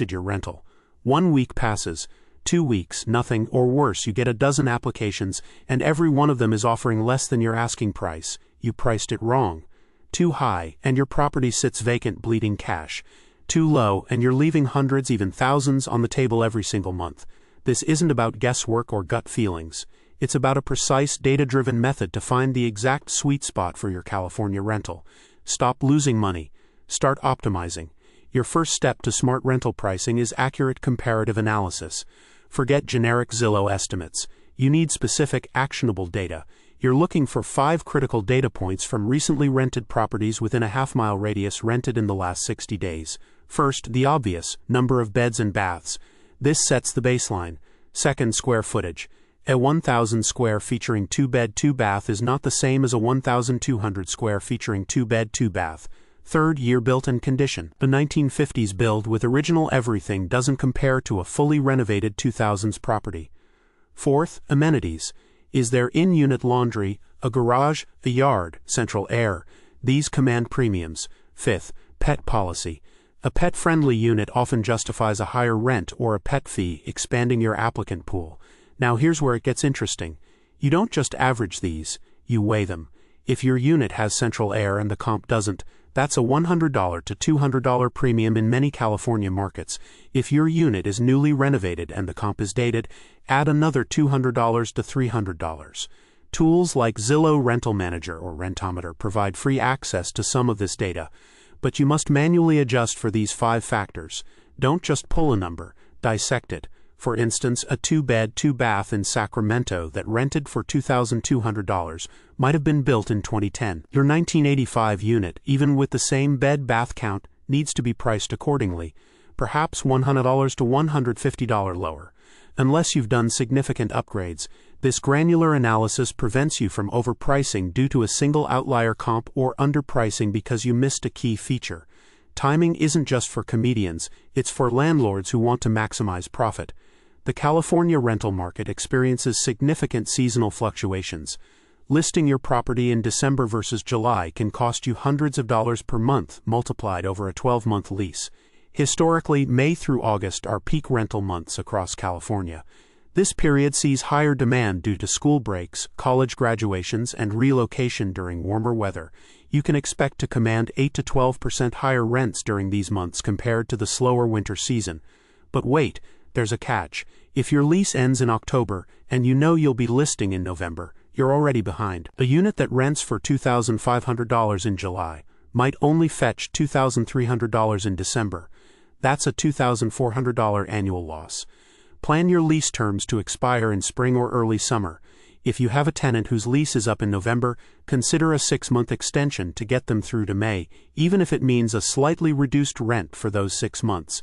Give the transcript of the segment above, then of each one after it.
listed your rental. 1 week passes, 2 weeks, nothing, or worse, you get a dozen applications, and every one of them is offering less than your asking price. You priced it wrong. Too high, and your property sits vacant bleeding cash. Too low, and you're leaving hundreds, even thousands, on the table every single month. This isn't about guesswork or gut feelings. It's about a precise, data-driven method to find the exact sweet spot for your California rental. Stop losing money. Start optimizing. Your first step to smart rental pricing is accurate comparative analysis. Forget generic Zillow estimates. You need specific, actionable data. You're looking for 5 critical data points from recently rented properties within a half-mile radius rented in the last 60 days. First, the obvious, number of beds and baths. This sets the baseline. Second, square footage. A 1,000 square featuring 2-bed, 2-bath is not the same as a 1,200 square featuring 2-bed, 2-bath. Third, year built and condition. The 1950s build with original everything doesn't compare to a fully renovated 2000s property. Fourth, amenities. Is there in-unit laundry, a garage, a yard, central air? These command premiums. Fifth, pet policy. A pet-friendly unit often justifies a higher rent or a pet fee, expanding your applicant pool. Now here's where it gets interesting. You don't just average these, you weigh them. If your unit has central air and the comp doesn't, that's a $100 to $200 premium in many California markets. If your unit is newly renovated and the comp is dated, add another $200 to $300. Tools like Zillow Rental Manager or Rentometer provide free access to some of this data, but you must manually adjust for these 5 factors. Don't just pull a number, dissect it. For instance, a 2-bed, 2-bath in Sacramento that rented for $2,200 might have been built in 2010. Your 1985 unit, even with the same bed-bath count, needs to be priced accordingly, perhaps $100 to $150 lower. Unless you've done significant upgrades, this granular analysis prevents you from overpricing due to a single outlier comp or underpricing because you missed a key feature. Timing isn't just for comedians, it's for landlords who want to maximize profit. The California rental market experiences significant seasonal fluctuations. Listing your property in December versus July can cost you hundreds of dollars per month multiplied over a 12-month lease. Historically, May through August are peak rental months across California. This period sees higher demand due to school breaks, college graduations, and relocation during warmer weather. You can expect to command 8 to 12% higher rents during these months compared to the slower winter season. But wait, there's a catch. If your lease ends in October and you know you'll be listing in November, you're already behind. A unit that rents for $2,500 in July might only fetch $2,300 in December. That's a $2,400 annual loss. Plan your lease terms to expire in spring or early summer. If you have a tenant whose lease is up in November, consider a 6-month extension to get them through to May, even if it means a slightly reduced rent for those 6 months.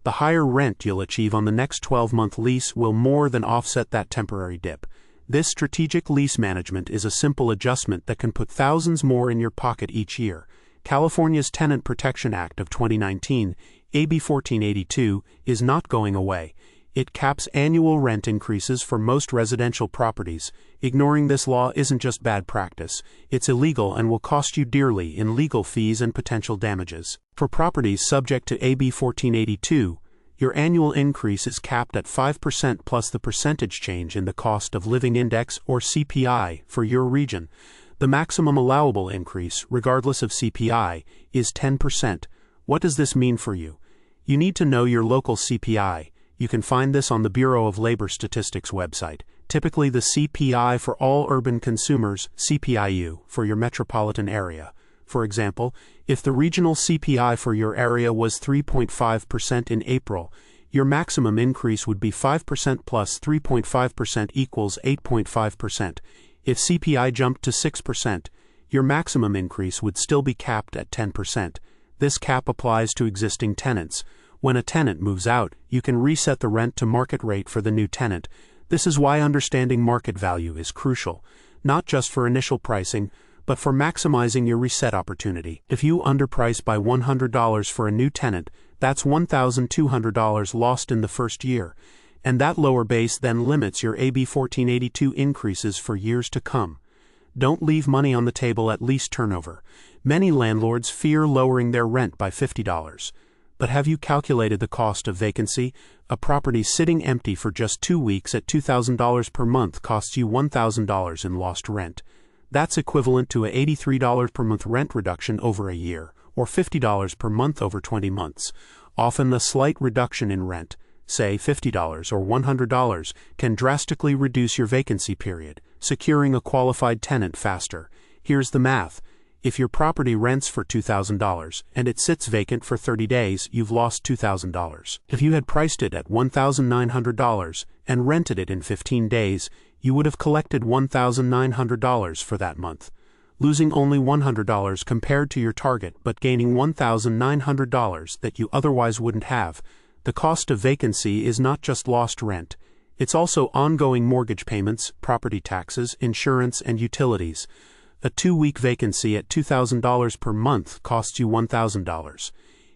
The higher rent you'll achieve on the next 12-month lease will more than offset that temporary dip. This strategic lease management is a simple adjustment that can put thousands more in your pocket each year. California's Tenant Protection Act of 2019, AB 1482, is not going away. It caps annual rent increases for most residential properties. Ignoring this law isn't just bad practice, it's illegal and will cost you dearly in legal fees and potential damages. For properties subject to AB 1482, your annual increase is capped at 5% plus the percentage change in the cost of living index or CPI for your region. The maximum allowable increase, regardless of CPI, is 10%. What does this mean for you? You need to know your local CPI. You can find this on the Bureau of Labor Statistics website. Typically the CPI for all urban consumers, CPIU, for your metropolitan area. For example, if the regional CPI for your area was 3.5% in April, your maximum increase would be 5% plus 3.5% equals 8.5%. If CPI jumped to 6%, your maximum increase would still be capped at 10%. This cap applies to existing tenants. When a tenant moves out, you can reset the rent to market rate for the new tenant. This is why understanding market value is crucial, not just for initial pricing, but for maximizing your reset opportunity. If you underprice by $100 for a new tenant, that's $1,200 lost in the first year, and that lower base then limits your AB 1482 increases for years to come. Don't leave money on the table at lease turnover. Many landlords fear lowering their rent by $50. But have you calculated the cost of vacancy? A property sitting empty for just 2 weeks at $2,000 per month costs you $1,000 in lost rent. That's equivalent to a $83 per month rent reduction over a year, or $50 per month over 20 months. Often a slight reduction in rent, say $50 or $100, can drastically reduce your vacancy period, securing a qualified tenant faster. Here's the math. If your property rents for $2,000 and it sits vacant for 30 days, you've lost $2,000. If you had priced it at $1,900 and rented it in 15 days, you would have collected $1,900 for that month, losing only $100 compared to your target but gaining $1,900 that you otherwise wouldn't have. The cost of vacancy is not just lost rent. It's also ongoing mortgage payments, property taxes, insurance, and utilities. A 2-week vacancy at $2,000 per month costs you $1,000.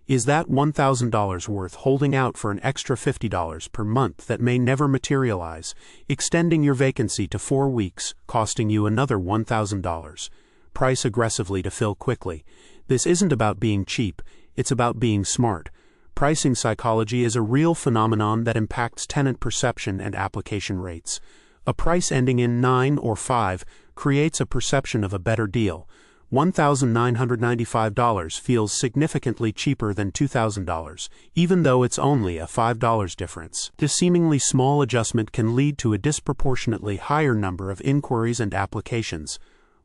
Is that $1,000 worth holding out for an extra $50 per month that may never materialize, extending your vacancy to 4 weeks, costing you another $1,000? Price aggressively to fill quickly. This isn't about being cheap, it's about being smart. Pricing psychology is a real phenomenon that impacts tenant perception and application rates. A price ending in 9 or 5 creates a perception of a better deal. $1,995 feels significantly cheaper than $2,000, even though it's only a $5 difference. This seemingly small adjustment can lead to a disproportionately higher number of inquiries and applications.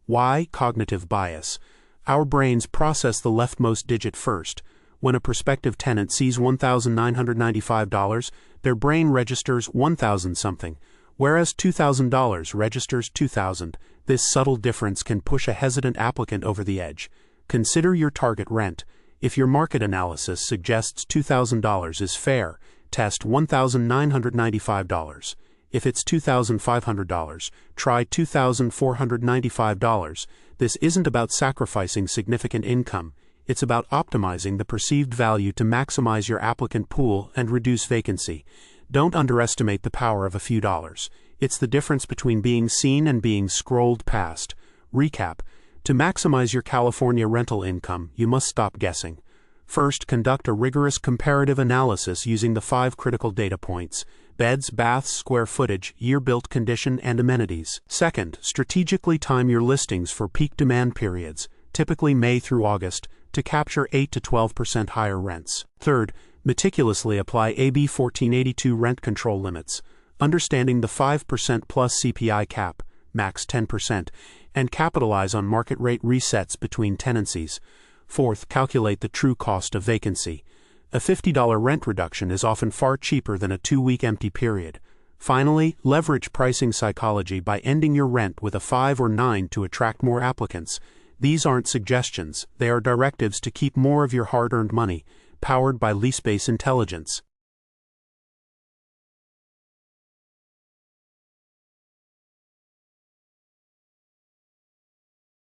Why? Cognitive bias. Our brains process the leftmost digit first. When a prospective tenant sees $1,995, their brain registers 1,000 something, whereas $2,000 registers 2,000. This subtle difference can push a hesitant applicant over the edge. Consider your target rent. If your market analysis suggests $2,000 is fair, test $1,995. If it's $2,500, try $2,495. This isn't about sacrificing significant income. It's about optimizing the perceived value to maximize your applicant pool and reduce vacancy. Don't underestimate the power of a few dollars. It's the difference between being seen and being scrolled past. Recap. To maximize your California rental income, you must stop guessing. First, conduct a rigorous comparative analysis using the 5 critical data points: beds, baths, square footage, year-built condition, and amenities. Second, strategically time your listings for peak demand periods, typically May through August, to capture 8 to 12% higher rents. Third, meticulously apply AB 1482 rent control limits, understanding the 5% plus CPI cap, max 10%, and capitalize on market rate resets between tenancies. Fourth, calculate the true cost of vacancy. A $50 rent reduction is often far cheaper than a 2-week empty period. Finally, leverage pricing psychology by ending your rent with a 5 or 9 to attract more applicants. These aren't suggestions, they are directives to keep more of your hard-earned money, powered by LeaseBase intelligence.